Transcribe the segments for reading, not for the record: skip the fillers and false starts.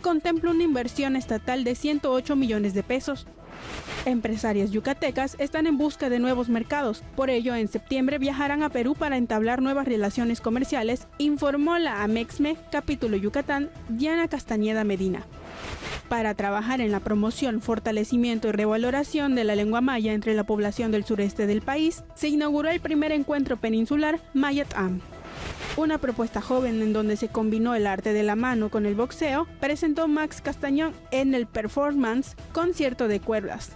contempla una inversión estatal de 108 millones de pesos. Empresarias yucatecas están en busca de nuevos mercados, por ello en septiembre viajarán a Perú para entablar nuevas relaciones comerciales, informó la Amexme Capítulo Yucatán, Diana Castañeda Medina. Para trabajar en la promoción, fortalecimiento y revaloración de la lengua maya entre la población del sureste del país, se inauguró el primer encuentro peninsular Mayat-Am. Una propuesta joven en donde se combinó el arte de la mano con el boxeo, presentó Max Castañón en el performance Concierto de Cuerdas.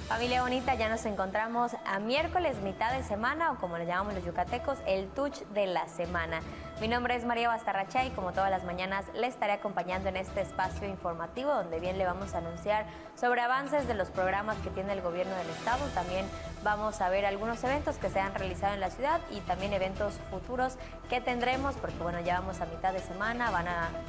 Familia bonita, ya nos encontramos a miércoles, mitad de semana, o como le llamamos los yucatecos, el touch de la semana. Mi nombre es María Bastarrachá y como todas las mañanas le estaré acompañando en este espacio informativo donde bien le vamos a anunciar sobre avances de los programas que tiene el gobierno del estado. También vamos a ver algunos eventos que se han realizado en la ciudad y también eventos futuros que tendremos, porque bueno, ya vamos a mitad de semana,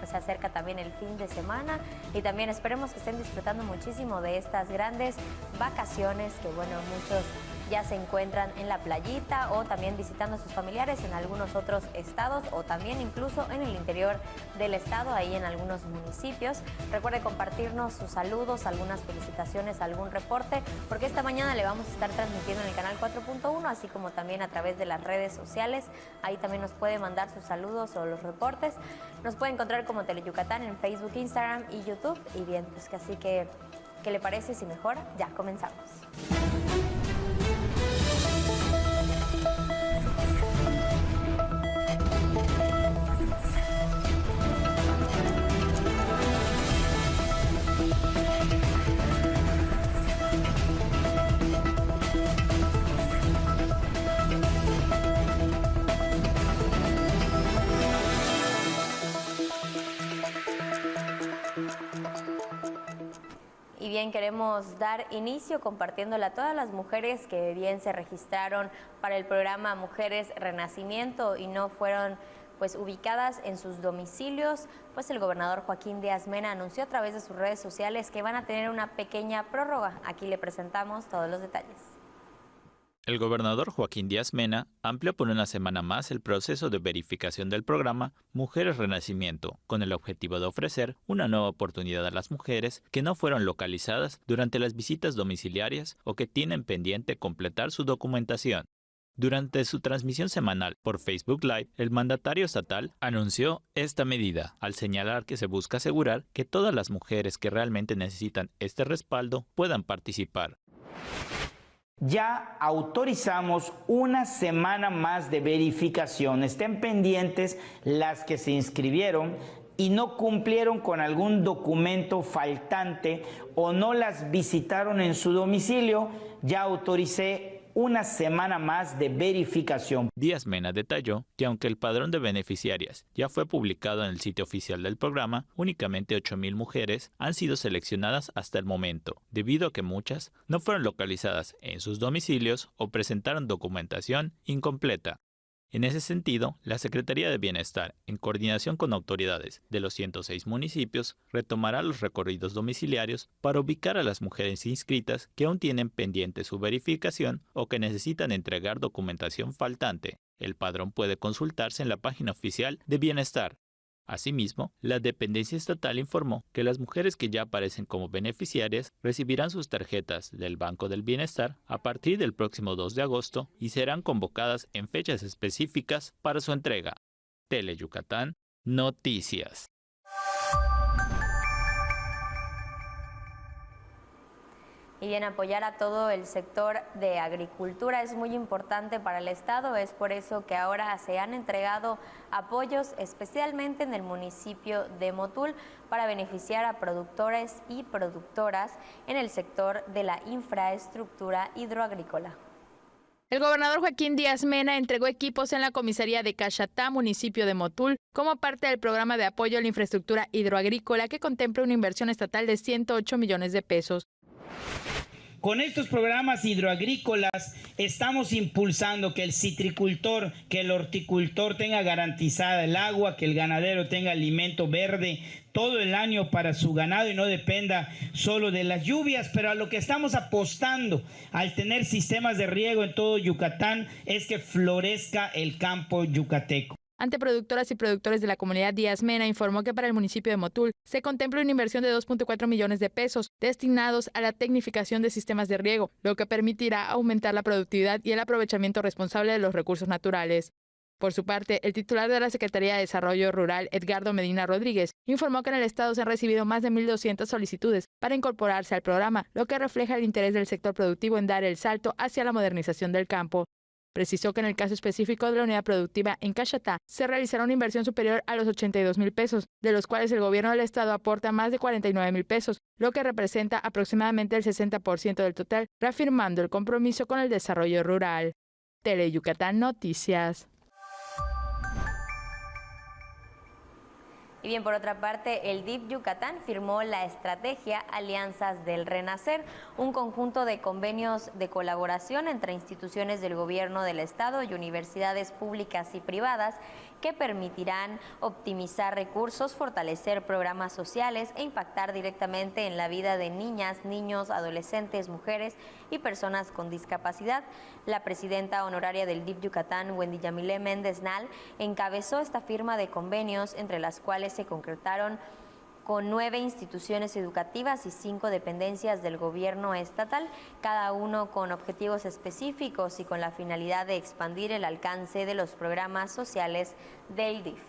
se acerca también el fin de semana y también esperemos que estén disfrutando muchísimo de estas grandes vacaciones que bueno, muchos ya se encuentran en la playita o también visitando a sus familiares en algunos otros estados o también incluso en el interior del estado, ahí en algunos municipios. Recuerde compartirnos sus saludos, algunas felicitaciones, algún reporte, porque esta mañana le vamos a estar transmitiendo en el canal 4.1, así como también a través de las redes sociales. Ahí también nos puede mandar sus saludos o los reportes. Nos puede encontrar como Teleyucatán en Facebook, Instagram y YouTube. Y bien, pues que así que, ¿qué le parece si mejor? Ya comenzamos. Y bien, queremos dar inicio compartiéndole a todas las mujeres que bien se registraron para el programa Mujeres Renacimiento y no fueron pues ubicadas en sus domicilios, pues el gobernador Joaquín Díaz Mena anunció a través de sus redes sociales que van a tener una pequeña prórroga. Aquí le presentamos todos los detalles. El gobernador Joaquín Díaz Mena amplió por una semana más el proceso de verificación del programa Mujeres Renacimiento, con el objetivo de ofrecer una nueva oportunidad a las mujeres que no fueron localizadas durante las visitas domiciliarias o que tienen pendiente completar su documentación. Durante su transmisión semanal por Facebook Live, el mandatario estatal anunció esta medida, al señalar que se busca asegurar que todas las mujeres que realmente necesitan este respaldo puedan participar. Ya autorizamos una semana más de verificación. Estén pendientes las que se inscribieron y no cumplieron con algún documento faltante o no las visitaron en su domicilio. Ya autoricé una semana más de verificación. Díaz Mena detalló que aunque el padrón de beneficiarias ya fue publicado en el sitio oficial del programa, únicamente 8,000 mujeres han sido seleccionadas hasta el momento, debido a que muchas no fueron localizadas en sus domicilios o presentaron documentación incompleta. En ese sentido, la Secretaría de Bienestar, en coordinación con autoridades de los 106 municipios, retomará los recorridos domiciliarios para ubicar a las mujeres inscritas que aún tienen pendiente su verificación o que necesitan entregar documentación faltante. El padrón puede consultarse en la página oficial de Bienestar. Asimismo, la dependencia estatal informó que las mujeres que ya aparecen como beneficiarias recibirán sus tarjetas del Banco del Bienestar a partir del próximo 2 de agosto y serán convocadas en fechas específicas para su entrega. Teleyucatán, Noticias. Y bien, apoyar a todo el sector de agricultura es muy importante para el estado, es por eso que ahora se han entregado apoyos especialmente en el municipio de Motul para beneficiar a productores y productoras en el sector de la infraestructura hidroagrícola. El gobernador Joaquín Díaz Mena entregó equipos en la comisaría de Caxatá, municipio de Motul, como parte del programa de apoyo a la infraestructura hidroagrícola que contempla una inversión estatal de 108 millones de pesos. Con estos programas hidroagrícolas estamos impulsando que el citricultor, que el horticultor tenga garantizada el agua, que el ganadero tenga alimento verde todo el año para su ganado y no dependa solo de las lluvias. Pero a lo que estamos apostando al tener sistemas de riego en todo Yucatán es que florezca el campo yucateco. ante productoras y productores de la comunidad Díaz Mena, informó que para el municipio de Motul se contempla una inversión de 2.4 millones de pesos destinados a la tecnificación de sistemas de riego, lo que permitirá aumentar la productividad y el aprovechamiento responsable de los recursos naturales. Por su parte, el titular de la Secretaría de Desarrollo Rural, Edgardo Medina Rodríguez, informó que en el estado se han recibido más de 1.200 solicitudes para incorporarse al programa, lo que refleja el interés del sector productivo en dar el salto hacia la modernización del campo. Precisó que en el caso específico de la unidad productiva en Caxatá se realizará una inversión superior a los 82,000 pesos, de los cuales el gobierno del estado aporta más de 49,000 pesos, lo que representa aproximadamente el 60% del total, reafirmando el compromiso con el desarrollo rural. Tele Yucatán Noticias. Y bien, por otra parte, el DIF Yucatán firmó la estrategia Alianzas del Renacer, un conjunto de convenios de colaboración entre instituciones del gobierno del estado y universidades públicas y privadas que permitirán optimizar recursos, fortalecer programas sociales e impactar directamente en la vida de niñas, niños, adolescentes, mujeres y personas con discapacidad. La presidenta honoraria del DIF Yucatán, Wendy Yamile Méndez Nal, encabezó esta firma de convenios, entre las cuales se concretaron con 9 instituciones educativas y 5 dependencias del gobierno estatal, cada uno con objetivos específicos y con la finalidad de expandir el alcance de los programas sociales del DIF.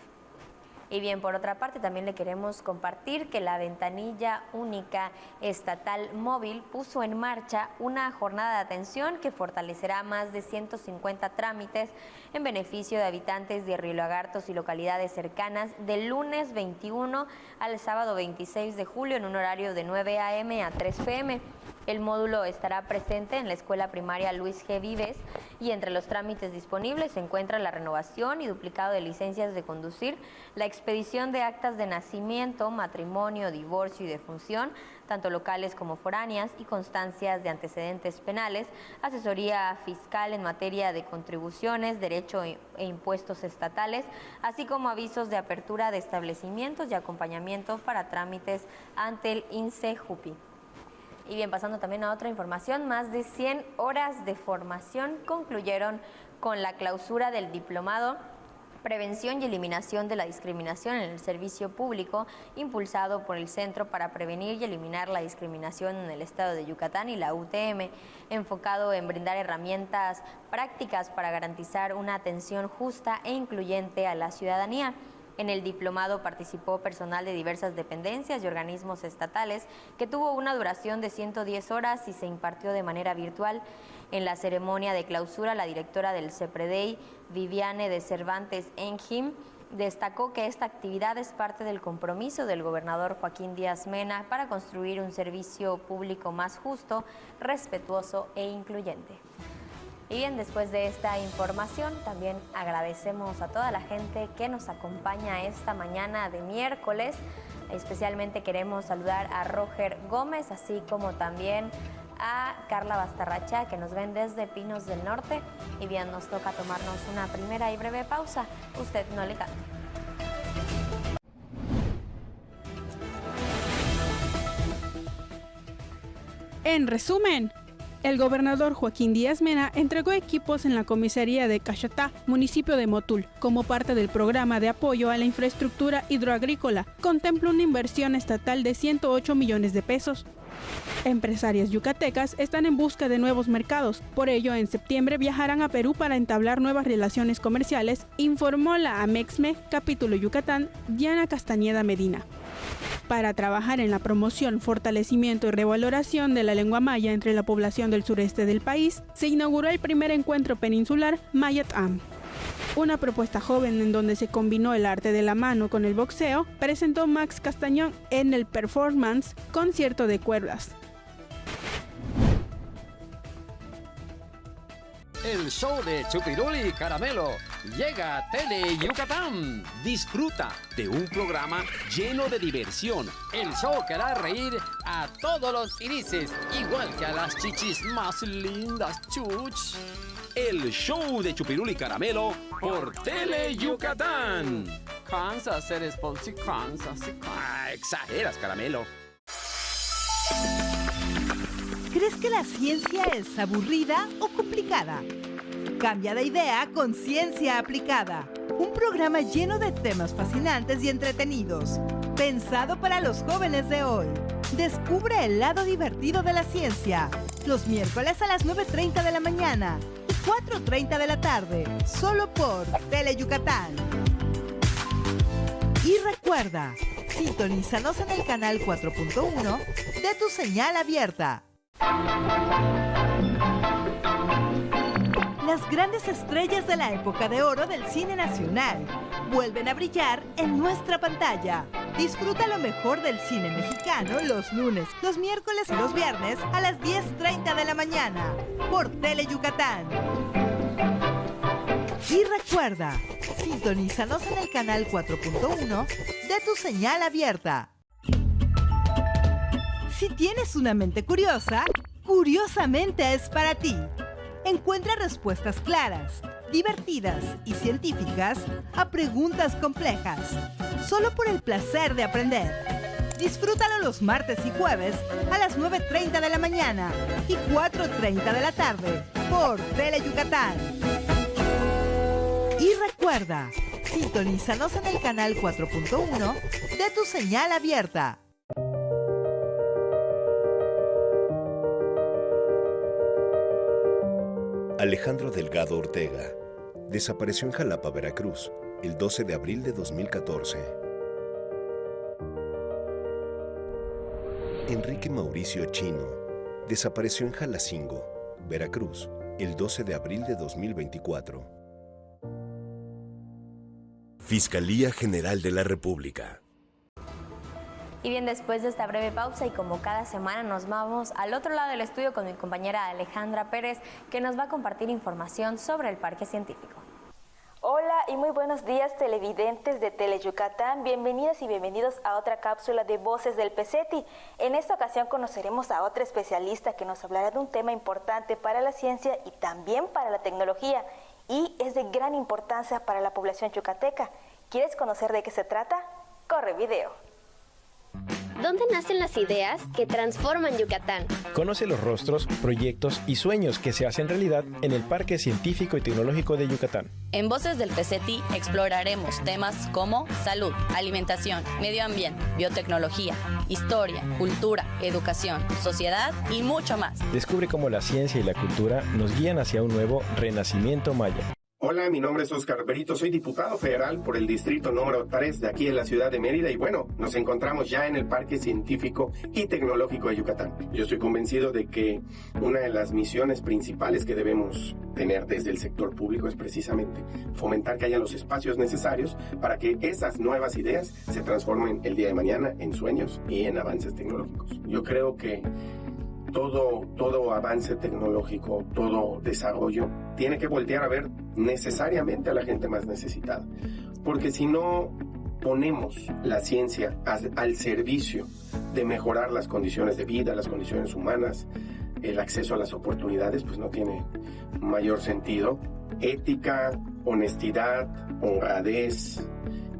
Y bien, por otra parte, también le queremos compartir que la Ventanilla Única Estatal Móvil puso en marcha una jornada de atención que fortalecerá más de 150 trámites en beneficio de habitantes de Río Lagartos y localidades cercanas del lunes 21 al sábado 26 de julio en un horario de 9 a.m. a 3 p.m. El módulo estará presente en la escuela primaria Luis G. Vives y entre los trámites disponibles se encuentra la renovación y duplicado de licencias de conducir, la expedición de actas de nacimiento, matrimonio, divorcio y defunción, tanto locales como foráneas, y constancias de antecedentes penales, asesoría fiscal en materia de contribuciones, derecho e impuestos estatales, así como avisos de apertura de establecimientos y acompañamiento para trámites ante el INSE-JUPI. Y bien, pasando también a otra información, más de 100 horas de formación concluyeron con la clausura del diplomado Prevención y Eliminación de la Discriminación en el Servicio Público, impulsado por el Centro para Prevenir y Eliminar la Discriminación en el Estado de Yucatán y la UTM, enfocado en brindar herramientas prácticas para garantizar una atención justa e incluyente a la ciudadanía. En el diplomado participó personal de diversas dependencias y organismos estatales, que tuvo una duración de 110 horas y se impartió de manera virtual. En la ceremonia de clausura, la directora del CEPREDEI, Viviane de Cervantes Engim, destacó que esta actividad es parte del compromiso del gobernador Joaquín Díaz Mena para construir un servicio público más justo, respetuoso e incluyente. Y bien, después de esta información, también agradecemos a toda la gente que nos acompaña esta mañana de miércoles. Especialmente queremos saludar a Roger Gómez, así como también a Carla Bastarracha, que nos ven desde Pinos del Norte. Y bien, nos toca tomarnos una primera y breve pausa. Usted no le cambie. En resumen, el gobernador Joaquín Díaz Mena entregó equipos en la comisaría de Caxatá, municipio de Motul, como parte del programa de apoyo a la infraestructura hidroagrícola. Contempla una inversión estatal de 108 millones de pesos. Empresarias yucatecas están en busca de nuevos mercados, por ello en septiembre viajarán a Perú para entablar nuevas relaciones comerciales, informó la AMEXME, capítulo Yucatán, Diana Castañeda Medina. Para trabajar en la promoción, fortalecimiento y revaloración de la lengua maya entre la población del sureste del país, se inauguró el primer encuentro peninsular Mayat-Am. Una propuesta joven en donde se combinó el arte de la mano con el boxeo, presentó Max Castañón en el performance Concierto de Cuerdas. El show de Chupiruli y Caramelo llega a Tele Yucatán. Disfruta de un programa lleno de diversión. El show que hará reír a todos los irises, igual que a las chichis más lindas, chuch. El show de Chupiruli y Caramelo por Tele Yucatán. Kansas, eres Ponzi, Kansas. Exageras, Caramelo. ¿Crees que la ciencia es aburrida o complicada? Cambia de idea con Ciencia Aplicada. un programa lleno de temas fascinantes y entretenidos, pensado para los jóvenes de hoy. Descubre el lado divertido de la ciencia, los miércoles a las 9:30 de la mañana y 4:30 de la tarde, solo por Tele Yucatán. Y recuerda, sintonízanos en el canal 4.1 de tu señal abierta. Las grandes estrellas de la época de oro del cine nacional vuelven a brillar en nuestra pantalla. Disfruta lo mejor del cine mexicano los lunes, los miércoles y los viernes a las 10:30 de la mañana por Tele Yucatán. Y recuerda, sintonízanos en el canal 4.1 de tu señal abierta. Si tienes una mente curiosa, Curiosamente es para ti. Encuentra respuestas claras, divertidas y científicas a preguntas complejas, solo por el placer de aprender. Disfrútalo los martes y jueves a las 9:30 de la mañana y 4:30 de la tarde por Tele Yucatán. Y recuerda, sintonízanos en el canal 4.1 de tu señal abierta. Alejandro Delgado Ortega desapareció en Jalapa, Veracruz, el 12 de abril de 2014. Enrique Mauricio Chino desapareció en Jalacingo, Veracruz, el 12 de abril de 2024. Fiscalía General de la República. Y bien, después de esta breve pausa y como cada semana nos vamos al otro lado del estudio con mi compañera Alejandra Pérez, que nos va a compartir información sobre el Parque Científico. Hola y muy buenos días televidentes de Tele Yucatán, bienvenidas y bienvenidos a otra cápsula de Voces del PCETI. En esta ocasión conoceremos a otra especialista que nos hablará de un tema importante para la ciencia y también para la tecnología, y es de gran importancia para la población yucateca. ¿Quieres conocer de qué se trata? ¡Corre video! ¿Dónde nacen las ideas que transforman Yucatán? Conoce los rostros, proyectos y sueños que se hacen realidad en el Parque Científico y Tecnológico de Yucatán. En Voces del PCETI exploraremos temas como salud, alimentación, medio ambiente, biotecnología, historia, cultura, educación, sociedad y mucho más. Descubre cómo la ciencia y la cultura nos guían hacia un nuevo renacimiento maya. Hola, mi nombre es Oscar Berito, soy diputado federal por el distrito número 3 de aquí en la ciudad de Mérida y bueno, nos encontramos ya en el Parque Científico y Tecnológico de Yucatán. Yo estoy convencido de que una de las misiones principales que debemos tener desde el sector público es precisamente fomentar que haya los espacios necesarios para que esas nuevas ideas se transformen el día de mañana en sueños y en avances tecnológicos. Yo creo que todo avance tecnológico, todo desarrollo, tiene que voltear a ver necesariamente a la gente más necesitada. Porque si no ponemos la ciencia al servicio de mejorar las condiciones de vida, las condiciones humanas, el acceso a las oportunidades, pues no tiene mayor sentido. Ética, honestidad, honradez,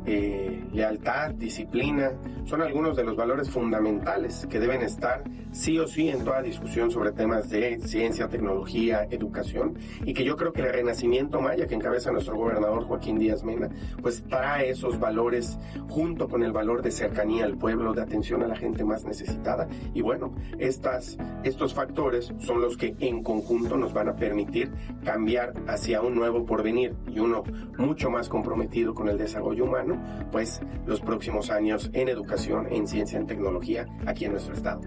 lealtad, disciplina, son algunos de los valores fundamentales que deben estar sí o sí en toda discusión sobre temas de ciencia, tecnología, educación, y que yo creo que el renacimiento maya que encabeza nuestro gobernador Joaquín Díaz Mena, pues trae esos valores junto con el valor de cercanía al pueblo, de atención a la gente más necesitada, y bueno, estos factores son los que en conjunto nos van a permitir cambiar hacia un nuevo porvenir y uno mucho más comprometido con el desarrollo humano, pues los próximos años en educación, en ciencia, en tecnología aquí en nuestro estado.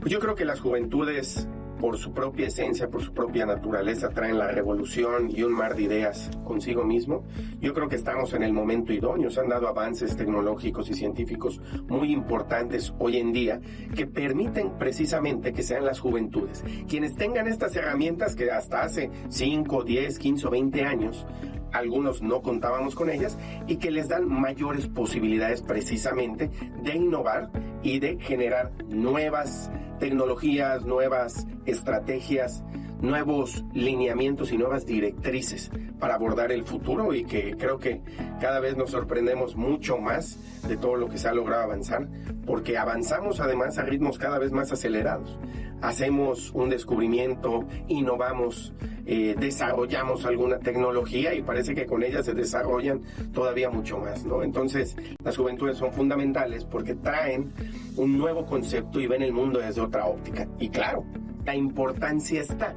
Pues yo creo que las juventudes, por su propia esencia, por su propia naturaleza, traen la revolución y un mar de ideas consigo mismo. Yo creo que estamos en el momento idóneo. Se han dado avances tecnológicos y científicos muy importantes hoy en día que permiten precisamente que sean las juventudes quienes tengan estas herramientas que hasta hace 5, 10, 15 o 20 años algunos no contábamos con ellas, y que les dan mayores posibilidades precisamente de innovar y de generar nuevas tecnologías, nuevas estrategias, nuevos lineamientos y nuevas directrices para abordar el futuro, y que creo que cada vez nos sorprendemos mucho más de todo lo que se ha logrado avanzar, porque avanzamos además a ritmos cada vez más acelerados. Hacemos un descubrimiento, innovamos, desarrollamos alguna tecnología y parece que con ella se desarrollan todavía mucho más, ¿no? Entonces, las juventudes son fundamentales porque traen un nuevo concepto y ven el mundo desde otra óptica. Y claro, la importancia está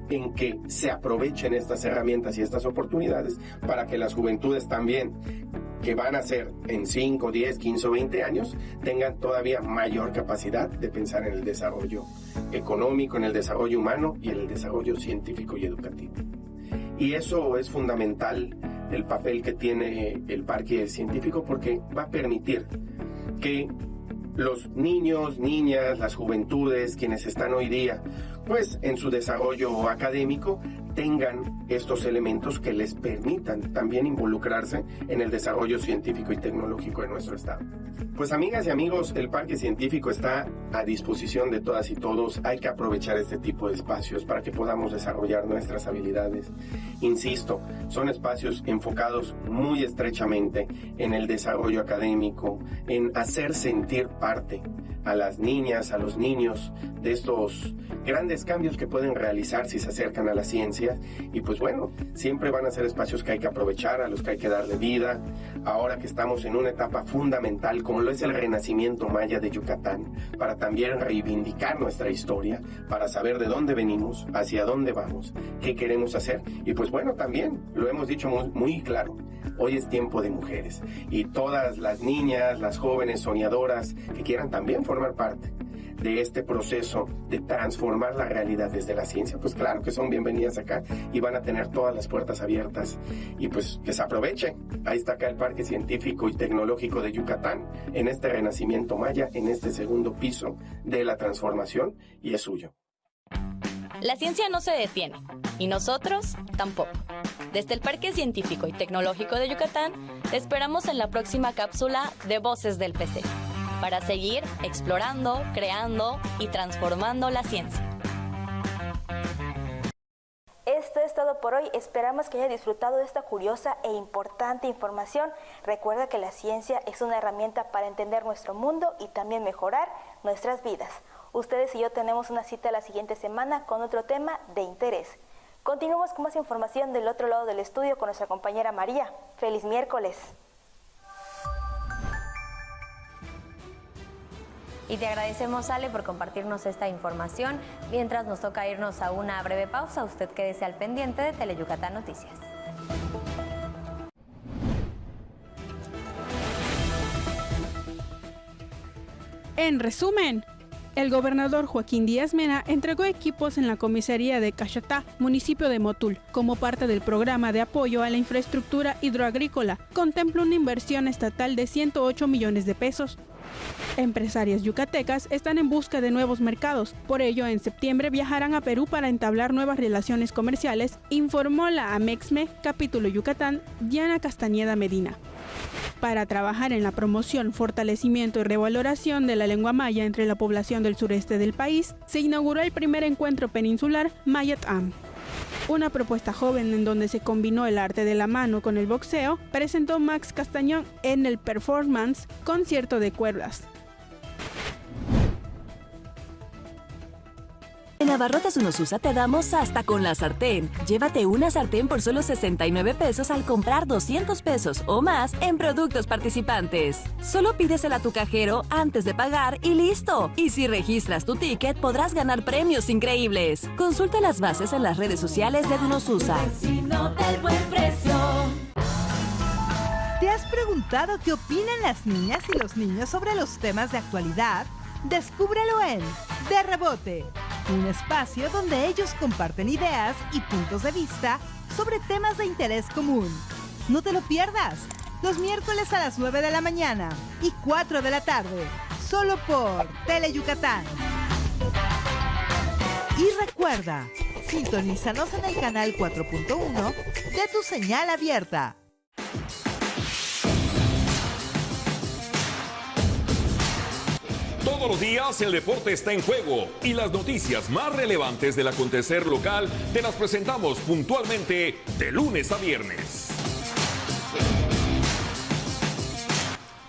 en que se aprovechen estas herramientas y estas oportunidades para que las juventudes también, que van a ser en 5, 10, 15 o 20 años, tengan todavía mayor capacidad de pensar en el desarrollo económico, en el desarrollo humano y en el desarrollo científico y educativo. Y eso es fundamental, el papel que tiene el parque científico, porque va a permitir que los niños, niñas, las juventudes, quienes están hoy día, pues en su desarrollo académico, tengan estos elementos que les permitan también involucrarse en el desarrollo científico y tecnológico de nuestro estado. Pues amigas y amigos, el parque científico está a disposición de todas y todos. Hay que aprovechar este tipo de espacios para que podamos desarrollar nuestras habilidades. Insisto, son espacios enfocados muy estrechamente en el desarrollo académico, en hacer sentir parte a las niñas, a los niños de estos grandes cambios que pueden realizar si se acercan a la ciencia. Y pues bueno, siempre van a ser espacios que hay que aprovechar, a los que hay que darle vida. Ahora que estamos en una etapa fundamental como lo es el renacimiento maya de Yucatán, para también reivindicar nuestra historia, para saber de dónde venimos, hacia dónde vamos, qué queremos hacer. Y pues bueno, también lo hemos dicho muy claro, hoy es tiempo de mujeres, y todas las niñas, las jóvenes soñadoras que quieran también formar parte de este proceso de transformar la realidad desde la ciencia, pues claro que son bienvenidas acá y van a tener todas las puertas abiertas, y pues que se aprovechen. Ahí está acá el Parque Científico y Tecnológico de Yucatán, en este renacimiento maya, en este segundo piso de la transformación, y es suyo. La ciencia no se detiene, y nosotros tampoco. Desde el Parque Científico y Tecnológico de Yucatán, te esperamos en la próxima cápsula de Voces del PC, para seguir explorando, creando y transformando la ciencia. Esto es todo por hoy. Esperamos que haya disfrutado de esta curiosa e importante información. Recuerda que la ciencia es una herramienta para entender nuestro mundo y también mejorar nuestras vidas. Ustedes y yo tenemos una cita la siguiente semana con otro tema de interés. Continuamos con más información del otro lado del estudio con nuestra compañera María. ¡Feliz miércoles! Y te agradecemos, Ale, por compartirnos esta información. Mientras nos toca irnos a una breve pausa, usted quédese al pendiente de Teleyucatán Noticias. En resumen, el gobernador Joaquín Díaz Mena entregó equipos en la comisaría de Cachatá, municipio de Motul, como parte del programa de apoyo a la infraestructura hidroagrícola. Contempla una inversión estatal de 108 millones de pesos. Empresarias yucatecas están en busca de nuevos mercados, por ello en septiembre viajarán a Perú para entablar nuevas relaciones comerciales, informó la Amexme, capítulo Yucatán, Diana Castañeda Medina. Para trabajar en la promoción, fortalecimiento y revaloración de la lengua maya entre la población del sureste del país, se inauguró el primer encuentro peninsular Mayat-Am. Una propuesta joven en donde se combinó el arte de la mano con el boxeo, presentó Max Castañón en el performance Concierto de Cuerdas. En Abarrotes Unosusa te damos hasta con la sartén. Llévate una sartén por solo 69 pesos al comprar 200 pesos o más en productos participantes. Solo pídesela a tu cajero antes de pagar y listo. Y si registras tu ticket podrás ganar premios increíbles. Consulta las bases en las redes sociales de Unosusa. ¿Te has preguntado qué opinan las niñas y los niños sobre los temas de actualidad? Descúbrelo en De Rebote, un espacio donde ellos comparten ideas y puntos de vista sobre temas de interés común. No te lo pierdas, los miércoles a las 9 de la mañana y 4 de la tarde, solo por Teleyucatán. Y recuerda, sintonízanos en el canal 4.1 de tu señal abierta. Todos los días el deporte está en juego y las noticias más relevantes del acontecer local te las presentamos puntualmente de lunes a viernes.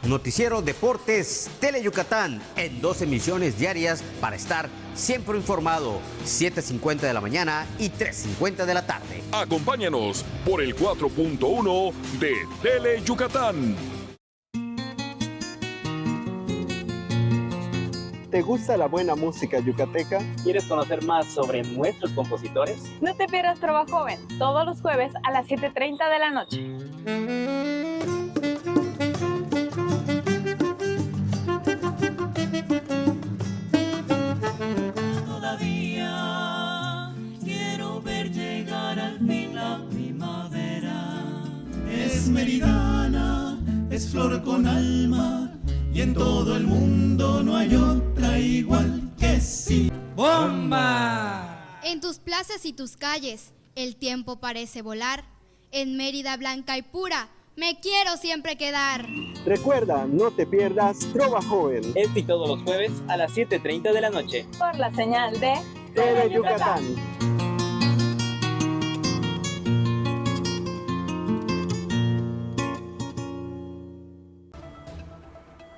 Noticiero Deportes Tele Yucatán en 2 emisiones diarias para estar siempre informado, 7:50 de la mañana y 3:50 de la tarde. Acompáñanos por el 4.1 de Tele Yucatán. ¿Te gusta la buena música yucateca? ¿Quieres conocer más sobre nuestros compositores? No te pierdas Trova Joven, todos los jueves a las 7:30 de la noche. Todavía quiero ver llegar al fin la primavera. Es meridana, es flor con alma, y en todo el mundo no hay otra igual que sí. ¡Bomba! En tus plazas y tus calles, el tiempo parece volar. En Mérida blanca y pura, me quiero siempre quedar. Recuerda, no te pierdas Trova Joven. Este y todos los jueves a las 7:30 de la noche. Por la señal de Tele Yucatán.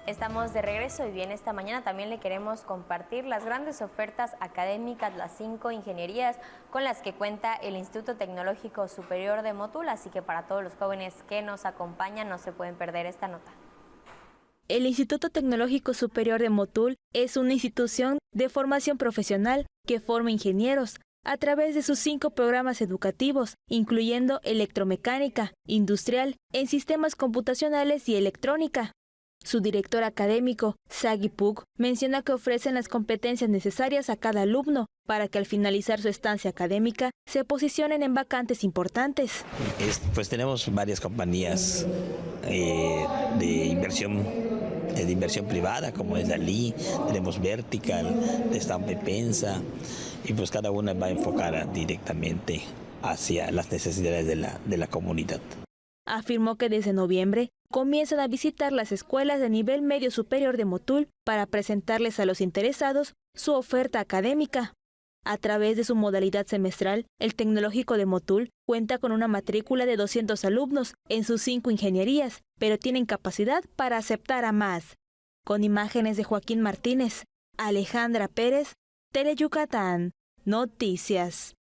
Estamos de regreso y bien, esta mañana también le queremos compartir las grandes ofertas académicas, las 5 ingenierías con las que cuenta el Instituto Tecnológico Superior de Motul, así que para todos los jóvenes que nos acompañan no se pueden perder esta nota. El Instituto Tecnológico Superior de Motul es una institución de formación profesional que forma ingenieros a través de sus 5 programas educativos, incluyendo electromecánica, industrial, en sistemas computacionales y electrónica. Su director académico, Sagi Pug, menciona que ofrecen las competencias necesarias a cada alumno para que al finalizar su estancia académica se posicionen en vacantes importantes. Pues tenemos varias compañías de inversión privada, como es la LI, tenemos Vertical, Estampa y Pensa, y pues cada una va enfocada directamente hacia las necesidades de la comunidad. Afirmó que desde noviembre comienzan a visitar las escuelas de nivel medio superior de Motul para presentarles a los interesados su oferta académica. A través de su modalidad semestral, el Tecnológico de Motul cuenta con una matrícula de 200 alumnos en sus 5 ingenierías, pero tienen capacidad para aceptar a más. Con imágenes de Joaquín Martínez, Alejandra Pérez, Tele Yucatán, Noticias.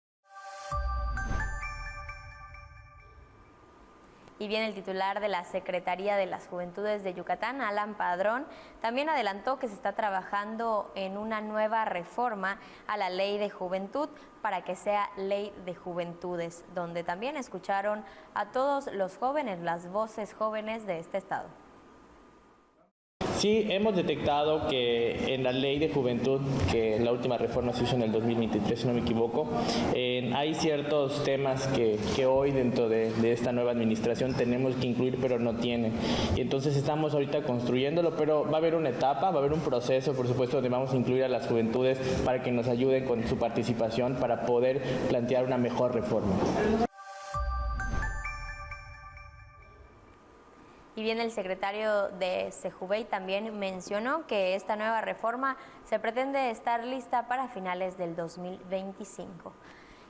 Y bien, el titular de la Secretaría de las Juventudes de Yucatán, Alan Padrón, también adelantó que se está trabajando en una nueva reforma a la Ley de Juventud para que sea Ley de Juventudes, donde también escucharon a todos los jóvenes, las voces jóvenes de este estado. Sí, hemos detectado que en la Ley de Juventud, que la última reforma se hizo en el 2023, si no me equivoco, hay ciertos temas que hoy dentro de esta nueva administración tenemos que incluir, pero no tienen. Y entonces estamos ahorita construyéndolo, pero va a haber una etapa, va a haber un proceso, por supuesto, donde vamos a incluir a las juventudes para que nos ayuden con su participación para poder plantear una mejor reforma. Y bien, el secretario de Sejubey también mencionó que esta nueva reforma se pretende estar lista para finales del 2025.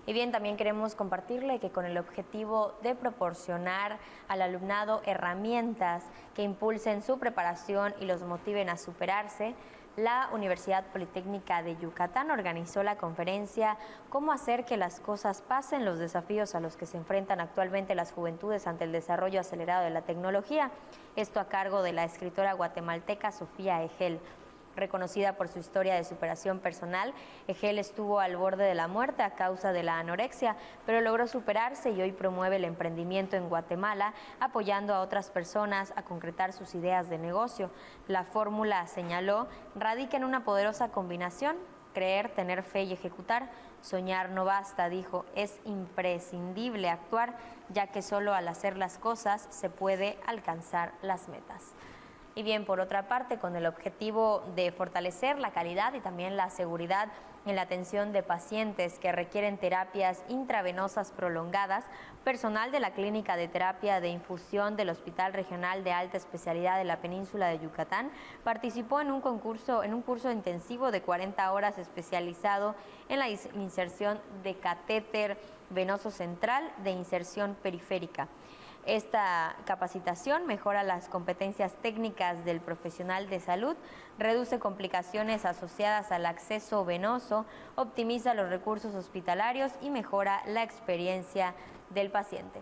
Y bien, también queremos compartirle que con el objetivo de proporcionar al alumnado herramientas que impulsen su preparación y los motiven a superarse, la Universidad Politécnica de Yucatán organizó la conferencia "Cómo hacer que las cosas pasen: los desafíos a los que se enfrentan actualmente las juventudes ante el desarrollo acelerado de la tecnología", esto a cargo de la escritora guatemalteca Sofía Egel. Reconocida por su historia de superación personal, Egel estuvo al borde de la muerte a causa de la anorexia, pero logró superarse y hoy promueve el emprendimiento en Guatemala, apoyando a otras personas a concretar sus ideas de negocio. La fórmula, señaló, radica en una poderosa combinación: creer, tener fe y ejecutar. Soñar no basta, dijo, es imprescindible actuar, ya que solo al hacer las cosas se puede alcanzar las metas. Y bien, por otra parte, con el objetivo de fortalecer la calidad y también la seguridad en la atención de pacientes que requieren terapias intravenosas prolongadas, personal de la Clínica de Terapia de Infusión del Hospital Regional de Alta Especialidad de la Península de Yucatán participó en un curso intensivo de 40 horas especializado en la inserción de catéter venoso central de inserción periférica. Esta capacitación mejora las competencias técnicas del profesional de salud, reduce complicaciones asociadas al acceso venoso, optimiza los recursos hospitalarios y mejora la experiencia del paciente.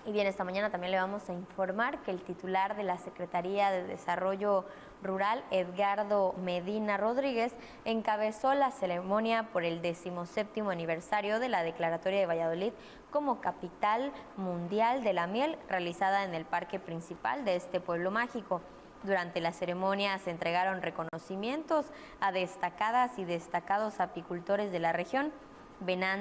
Y bien, esta mañana también le vamos a informar que el titular de la Secretaría de Desarrollo Rural, Edgardo Medina Rodríguez, encabezó la ceremonia por el 17º aniversario de la Declaratoria de Valladolid como Capital Mundial de la Miel, realizada en el parque principal de este pueblo mágico. Durante la ceremonia se entregaron reconocimientos a destacadas y destacados apicultores de la región. Venancio